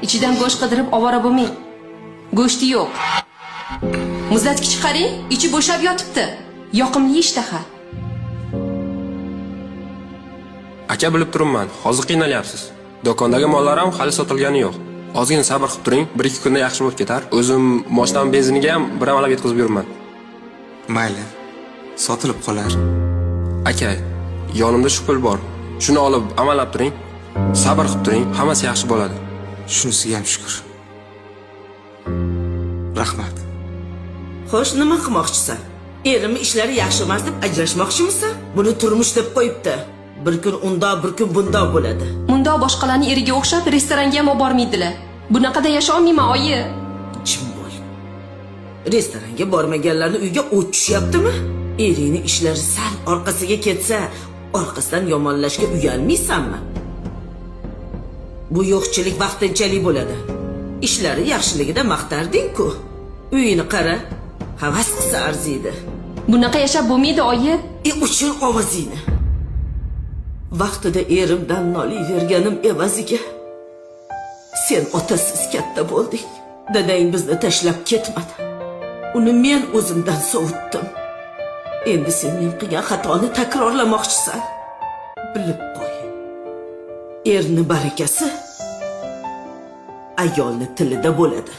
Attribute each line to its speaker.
Speaker 1: Ichidan go'sht qidirib ovora bo'lmang. Go'shti yo'q. Muzlatgich qarang, ichi bo'shab yotibdi. Yoqimli ishtaha.
Speaker 2: Aka bilib turibman, hozir qiynalyapsiz. Do'kondagi mollar ham hali sotilgani yo'q. Ozgina sabr qilib turing, 1-2 kunda yaxshi bo'lib ketar. O'zim moshinam benziniga ham bir amalab yetkazib yuribman.
Speaker 3: Mayli. Sotilib qolar.
Speaker 2: Aka, yonimda shu pul bor. Shuni olib amallab turing. Sabr qilib turing, hammasi yaxshi bo'ladi.
Speaker 3: Shunisiga ham shukr. Rahmat.
Speaker 4: Xo'sh, nima qilmoqchisan? Erimni ishlari yaxshi emas deb ajrashmoqchimisan? Buni turmush deb qo'yibdi. Bir kun unda, bir kun bunda bo'ladi.
Speaker 1: Mundoq boshqalarning eriga o'xshab restoranga ham olib bormaydilar. Bunaqada yasha olmayman, oyi.
Speaker 4: Jim bo'l. Restoranga bormaganlarni uyga o't tushyaptimi? Erining ishlari sal orqasiga ketsa, orqasidan yomonlashga uyalmaysanmi? Bu yo'qchilik vaqtinchalik bo'ladi. Ishlari yaxshiligida maqtarding-ku. Uyini qara, havas qilsa arziydi.
Speaker 1: Bunaqa yashab bo'lmaydi, oyi.
Speaker 4: Uchun ovozingni. Vaqtida erimdan noliyverganim evaziga sen otasiz katta bo'lding. Dadang bizni tashlab ketmadi. Uni men o'zimdan sovutdim. Endi sen men qilgan xatoni takrorlamoqchisan. Bilib qo'y. Erni barakasi ayolni tilida bo'ladi.